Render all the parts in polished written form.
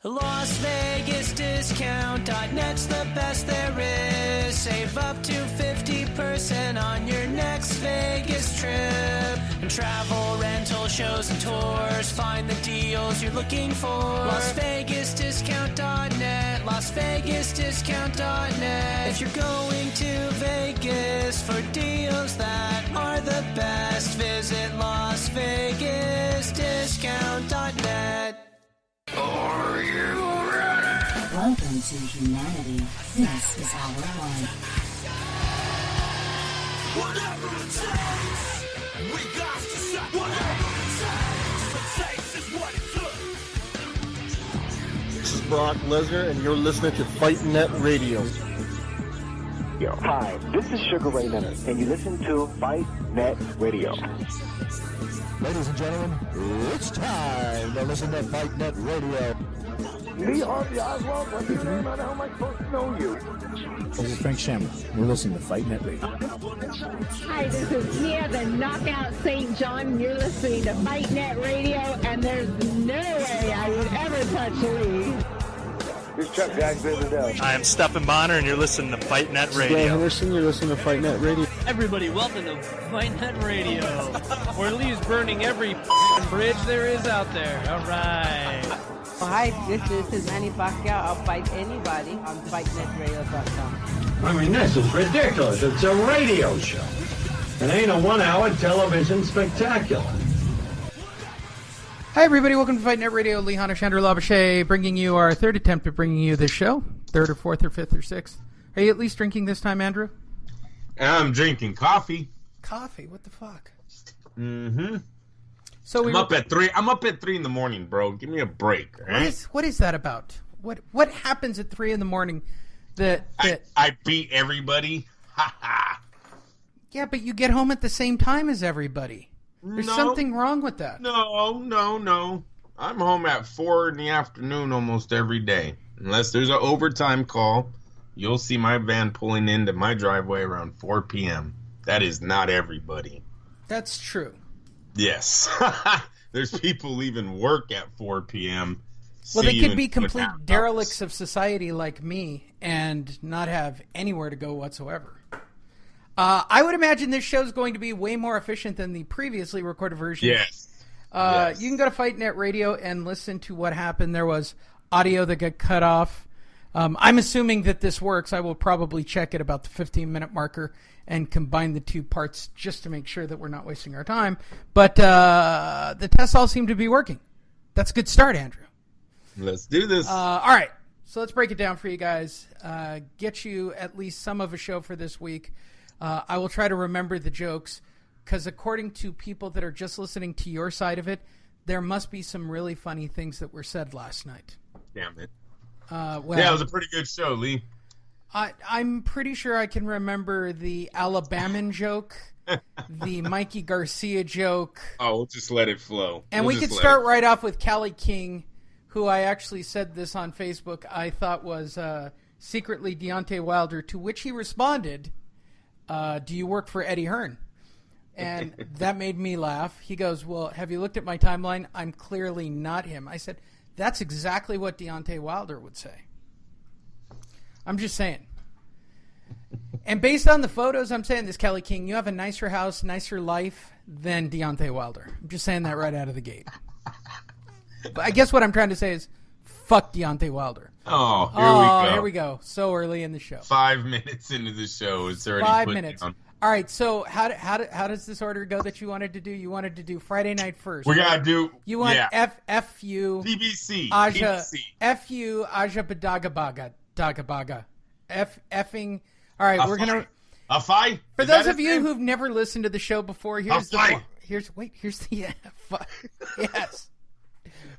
Las Vegas Discount.net's the best there is. Save up to 50% on your next Vegas trip. And travel, rental, shows, and tours. Find the deals you're looking for. Las Vegas Discount.net. Las Vegas Discount.net. If you're going to Vegas for deals that are the best, visit Las Vegas Discount.net. Are you ready? Welcome to humanity. This is our one. Whatever it takes, we got to say. Whatever it takes is what it took. This is Brock Lesnar, and you're listening to Fight Net Radio. Yo, hi, this is Sugar Ray Leonard, and you listen to Fight Net Radio. Ladies and gentlemen, it's time to listen to Fight Net Radio. Me, Harvey Oswald, what's your name? How am I supposed to know you? This is Frank Shamrock. You're listening to Fight Net Radio. Hi, this is Mia, the Knockout St. John. You're listening to Fight Net Radio, and there's no way I would ever touch Lee. This is Chuck Jackson. I am Stephen Bonner, and you're listening to Fight Net Radio. Dan Henderson, you're listening to Fight Net Radio. Everybody, welcome to Fight Net Radio, where Lee's burning every bridge there is out there. All right. Hi, this is Manny Pacquiao. I'll fight anybody on FightNetRadio.com. I mean, this is ridiculous. It's a radio show. It ain't a 1-hour television spectacular. Hi, everybody. Welcome to Fight Net Radio. Lee Chandra Labouche bringing you our third attempt at bringing you this show. Third or fourth or fifth or sixth. Are you at least drinking this time, Andrew? I'm drinking coffee. Coffee? What the fuck? Mm-hmm. So I'm up at 3. I'm up at 3 in the morning, bro. Give me a break, all right? What is that about? What happens at 3 in the morning that I beat everybody? Ha ha. Yeah, but you get home at the same time as everybody. There's something wrong with that. No. I'm home at 4 in the afternoon almost every day. Unless there's an overtime call, you'll see my van pulling into my driveway around 4 p.m. That is not everybody. That's true. Yes. There's people leaving work at 4 p.m. Well, they could be complete derelicts of society like me and not have anywhere to go whatsoever. I would imagine this show is going to be way more efficient than the previously recorded version. Yes. You can go to Fight Net Radio and listen to what happened. There was audio that got cut off. I'm assuming that this works. I will probably check at about the 15-minute marker and combine the two parts just to make sure that we're not wasting our time. But the tests all seem to be working. That's a good start, Andrew. Let's do this. All right. So let's break it down for you guys. Get you at least some of a show for this week. I will try to remember the jokes because according to people that are just listening to your side of it, there must be some really funny things that were said last night. Damn it. Well, yeah, it was a pretty good show, Lee. I'm pretty sure I can remember the Alabaman joke, the Mikey Garcia joke. Oh, we'll just let it flow. And we could start right off with Callie King, who I actually said this on Facebook, I thought was secretly Deontay Wilder, to which he responded, do you work for Eddie Hearn? And that made me laugh. He goes, well, have you looked at my timeline? I'm clearly not him. I said, that's exactly what Deontay Wilder would say. I'm just saying. And based on the photos, I'm saying this, Kelly King, you have a nicer house, nicer life than Deontay Wilder. I'm just saying that right out of the gate. But I guess what I'm trying to say is, fuck Deontay Wilder. Oh, here we go. Here we go. So early in the show. 5 minutes into the show, it's already 5 put minutes. down. All right, so how does this order go that you wanted to do? You wanted to do Friday night first. We gotta do. You want yeah. FU PBC. Aja PBC. FU Ajagba Dagabaga effing. All right, we're gonna. A fight. For those of you who've never listened to the show before, here's the yes.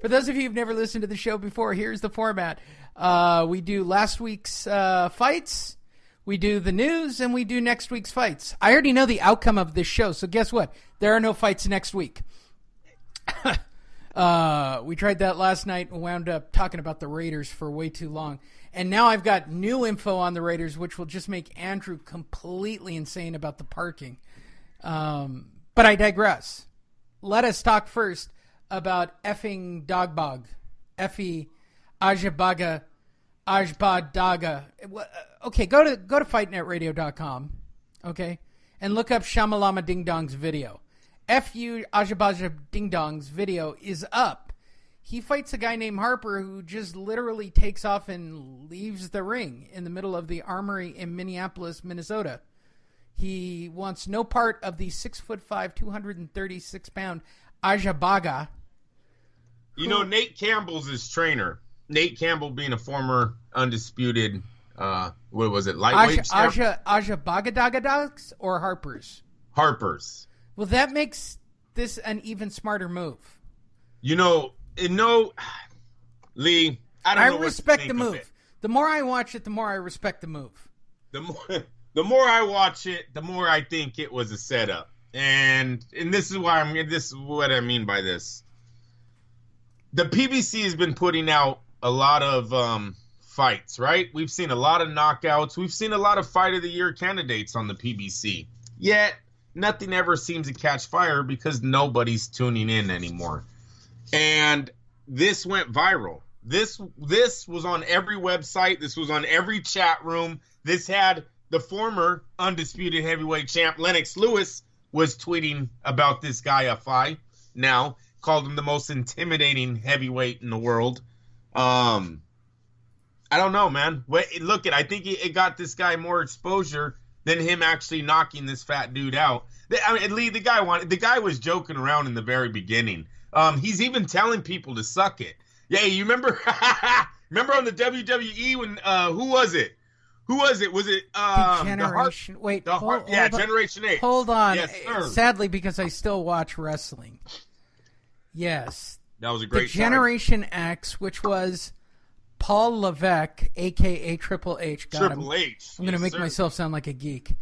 For those of you who've never listened to the show before, here's the format. We do last week's fights. We do the news, and we do next week's fights. I already know the outcome of this show, so guess what? There are no fights next week. We tried that last night and wound up talking about the Raiders for way too long. And now I've got new info on the Raiders, which will just make Andrew completely insane about the parking. But I digress. Let us talk first about effing Dogbog. Effie Ajagba. Okay, go to fightnetradio.com, okay, and look up Shamalama Ding Dong's video. Ajagba Ding Dong's video is up. He fights a guy named Harper who just literally takes off and leaves the ring in the middle of the Armory in Minneapolis, Minnesota. He wants no part of the 6'5", 236-pound Ajagba. You know, Nate Campbell's his trainer. Nate Campbell being a former undisputed, what was it, lightweight? Ajagba or Harper's? Harper's. Well, that makes this an even smarter move. You know, Lee, I respect the move. The more I watch it, the more I respect the move. The more I watch it, the more I think it was a setup. And this is what I mean by this. The PBC has been putting out a lot of fights, right? We've seen a lot of knockouts. We've seen a lot of Fight of the Year candidates on the PBC. Yet, nothing ever seems to catch fire because nobody's tuning in anymore. And this went viral. This was on every website. This was on every chat room. This had the former undisputed heavyweight champ, Lennox Lewis, was tweeting about this guy, Afai. Now, called him the most intimidating heavyweight in the world. I don't know, man. I think it got this guy more exposure than him actually knocking this fat dude out. I mean, Lee, the guy was joking around in the very beginning. He's even telling people to suck it. Yeah, you remember? Remember on the WWE when who was it? Was it Generation? Wait, hold Generation 8. Hold on. Yes, sir. Sadly, because I still watch wrestling. Yes. That was a great The Generation X, which was Paul Levesque, a.k.a. Triple H. Triple H. I'm going to make myself sound like a geek.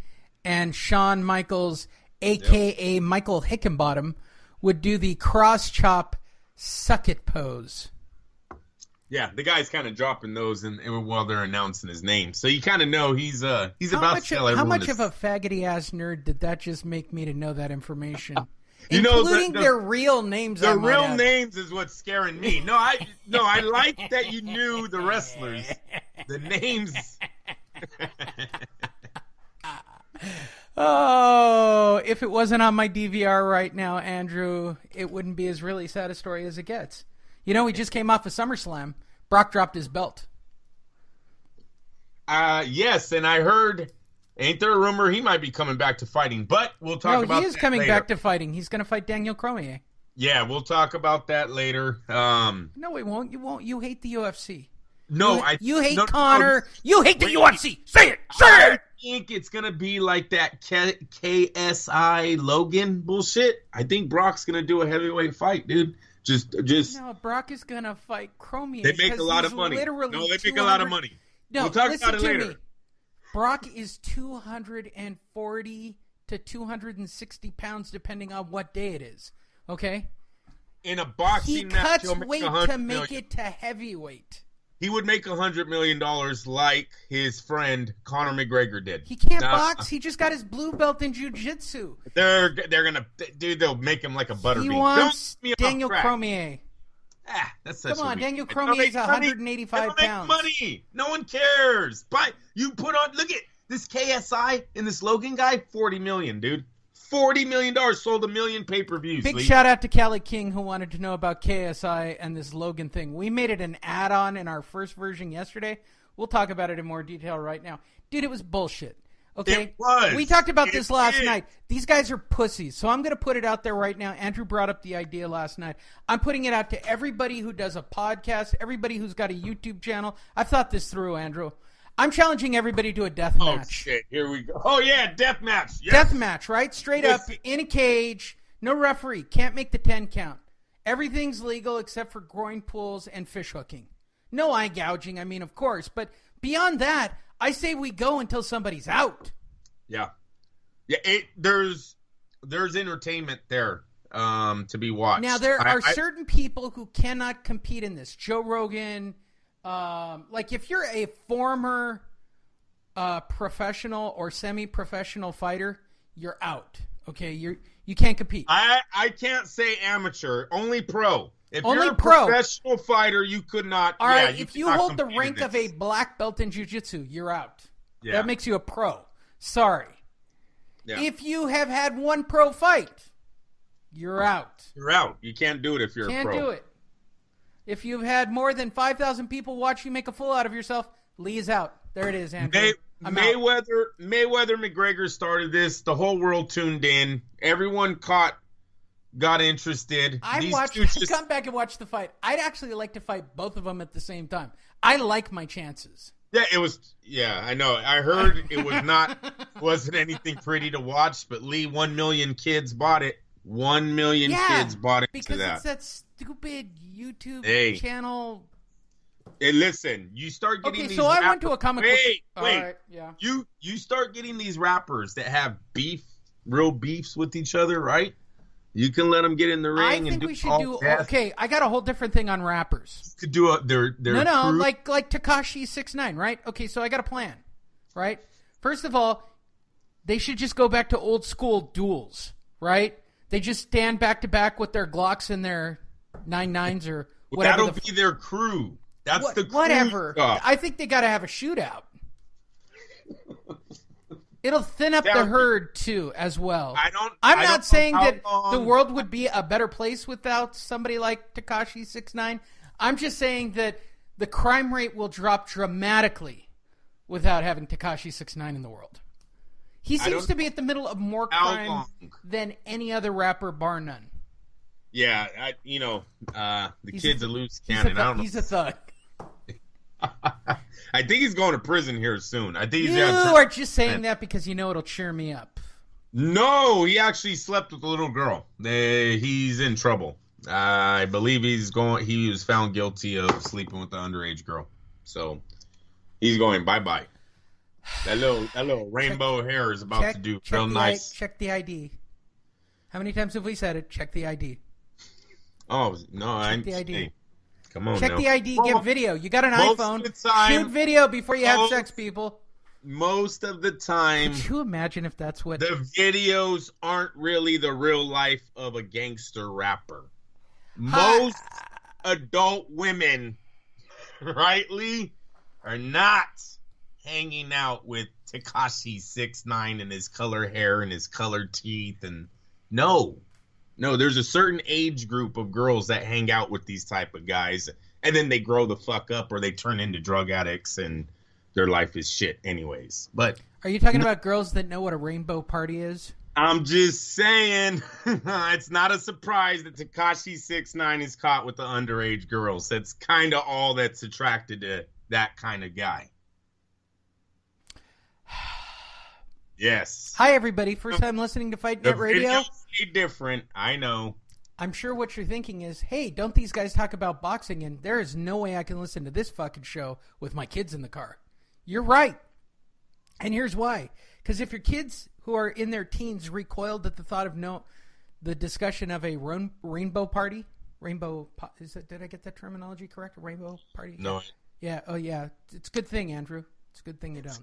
And Shawn Michaels, a.k.a. Michael Hickenbottom, would do the cross-chop suck-it pose. Yeah, the guy's kind of dropping those while they're announcing his name. So you kind of know he's about to tell everyone. How much of a faggoty-ass nerd did that just make me to know that information? Including their real names. Their real names is what's scaring me. No, I like that you knew the wrestlers. The names. Oh, if it wasn't on my DVR right now, Andrew, it wouldn't be as really sad a story as it gets. You know, he just came off of SummerSlam. Brock dropped his belt. Yes, and I heard, ain't there a rumor he might be coming back to fighting? But we'll talk about that later. He is coming back to fighting. He's going to fight Daniel Cormier. Yeah, we'll talk about that later. No, we won't. You won't. You hate the UFC. No, you hate Conor. You hate the UFC. Say it. Say it. I think it's going to be like that KSI Logan bullshit. I think Brock's going to do a heavyweight fight, dude. Just. No, Brock is going to fight Cormier. They make a lot of money. No, they make a lot of money. No, we'll talk about it later. Me. Brock is 240 to 260 pounds, depending on what day it is. Okay? In a boxing match, he'll make weight to make it to heavyweight. He would make $100 million like his friend Conor McGregor did. He can't box. He just got his blue belt in jiu-jitsu. They're gonna, dude. They'll make him like a butterbean. He wants Daniel Cormier. That's Come on, Daniel Cormier is 185 pounds. Money. No one cares. But you put on. Look at this KSI and this Logan guy. $40 million, dude. $40 million, sold 1 million pay-per-views. Big shout out to Callie King, who wanted to know about KSI and this Logan thing. We made it an add-on in our first version yesterday. We'll talk about it in more detail right now. Dude, it was bullshit. Okay? It was. We talked about this last night. These guys are pussies, so I'm going to put it out there right now. Andrew brought up the idea last night. I'm putting it out to everybody who does a podcast, everybody who's got a YouTube channel. I've thought this through, Andrew. I'm challenging everybody to a death match. Oh, shit. Here we go. Oh, yeah, death match. Yes. Death match, right? Straight up, in a cage, no referee, can't make the 10 count. Everything's legal except for groin pulls and fish hooking. No eye gouging, I mean, of course. But beyond that, I say we go until somebody's out. Yeah. Yeah, there's entertainment there to be watched. Now, there are certain people who cannot compete in this. Joe Rogan... like if you're a former professional or semi-professional fighter, you're out. Okay, you can't compete. I can't say amateur, only pro. If Only you're a pro. professional fighter, you could not. All right, you if you cannot hold the compete in rank of a this. black belt in jiu-jitsu, you're out. Yeah. That makes you a pro. Sorry. Yeah. If you have had one pro fight, you're out. You're out. You can't do it if you're a pro. Can't do it. If you've had more than 5,000 people watch you make a fool out of yourself, Lee's out. There it is, Andrew. Mayweather McGregor started this. The whole world tuned in. Everyone got interested. I come back and watch the fight. I'd actually like to fight both of them at the same time. I like my chances. Yeah, it was. Yeah, I know. I heard it was wasn't anything pretty to watch, but Lee, 1 million kids bought it. 1 million kids bought into because that. It's that stupid YouTube channel. Hey, listen, you start getting these. So I went to a comic book. Wait. Right, yeah. You start getting these rappers that have real beefs with each other, right? You can let them get in the ring. I think we should do. Okay, I got a whole different thing on rappers. You could do their No, crew. like Tekashi 6ix9ine, right? Okay, so I got a plan, right? First of all, they should just go back to old school duels, right? They just stand back to back with their Glocks and their 9.9s or whatever. That'll be their crew. That's the crew whatever. stuff. I think they got to have a shootout. It'll thin up the herd too, as well. I'm not saying that the world would be a better place without somebody like Tekashi 6ix9ine. I'm just saying that the crime rate will drop dramatically without having Tekashi 6ix9ine in the world. He seems to be at the middle of more crime than any other rapper, bar none. Yeah, the kid's a loose cannon. He's a thug. I think he's going to prison here soon. I think you are just saying that because you know it'll cheer me up. No, he actually slept with a little girl. He's in trouble. I believe he was found guilty of sleeping with the underage girl. So he's going bye-bye. That little rainbow hair is about to do real nice. Check the ID. How many times have we said it? Check the ID. Oh, no, check the ID. Come on, check now. the ID. Get video. You got an iPhone. Shoot video before you have sex, people. Most of the time, could you imagine if that's what the videos aren't really the real life of a gangster rapper? Most adult women, rightly, are not hanging out with Tekashi 6ix9ine and his color hair and his colored teeth. And no, there's a certain age group of girls that hang out with these type of guys, and then they grow the fuck up or they turn into drug addicts and their life is shit anyways. But are you talking about girls that know what a rainbow party is? I'm just saying, it's not a surprise that Tekashi 6ix9ine is caught with the underage girls. That's kind of all that's attracted to that kind of guy. Yes. Hi, everybody. First time listening to Fight Net Radio. Different, I know. I'm sure what you're thinking is, hey, don't these guys talk about boxing? And there is no way I can listen to this fucking show with my kids in the car. You're right. And here's why. Because if your kids who are in their teens recoiled at the thought of the discussion of a rainbow party, did I get that terminology correct? A rainbow party? No. Yeah. Oh, yeah. It's a good thing, Andrew. It's a good thing you don't.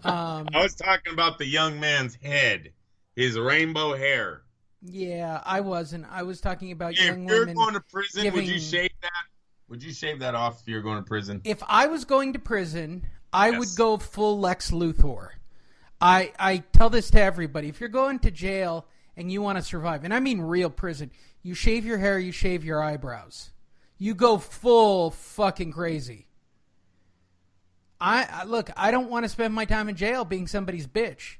I was talking about the young man's head, his rainbow hair. Yeah, I wasn't. I was talking about young women. If you're going to prison, would you shave that? Would you shave that off if you're going to prison? If I was going to prison, I would go full Lex Luthor. I tell this to everybody. If you're going to jail and you want to survive, and I mean real prison, you shave your hair, you shave your eyebrows. You go full fucking crazy. Look, I don't want to spend my time in jail being somebody's bitch.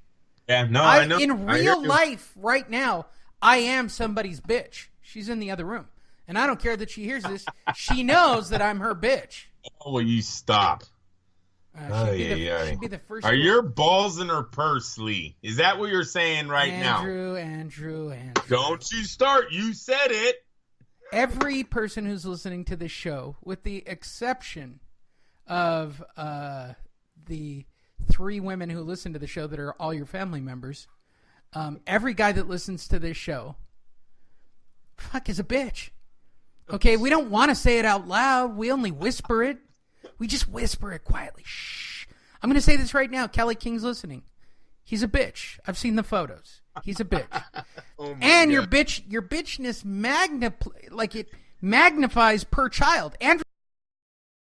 Yeah, no, I know. In real life, right now, I am somebody's bitch. She's in the other room. And I don't care that she hears this. She knows that I'm her bitch. Oh, will you stop? She'd be the first. Are your balls in her purse, Lee? Is that what you're saying now? Andrew. Don't you start. You said it. Every person who's listening to this show, with the exception of the 3 women who listen to the show that are all your family members, every guy that listens to this show, is a bitch. Okay, we don't want to say it out loud. We only whisper it. We just whisper it quietly. Shh. I'm going to say this right now. Kelly King's listening. He's a bitch. I've seen the photos. He's a bitch. Oh my And God. your bitchness magnifies per child. Andrew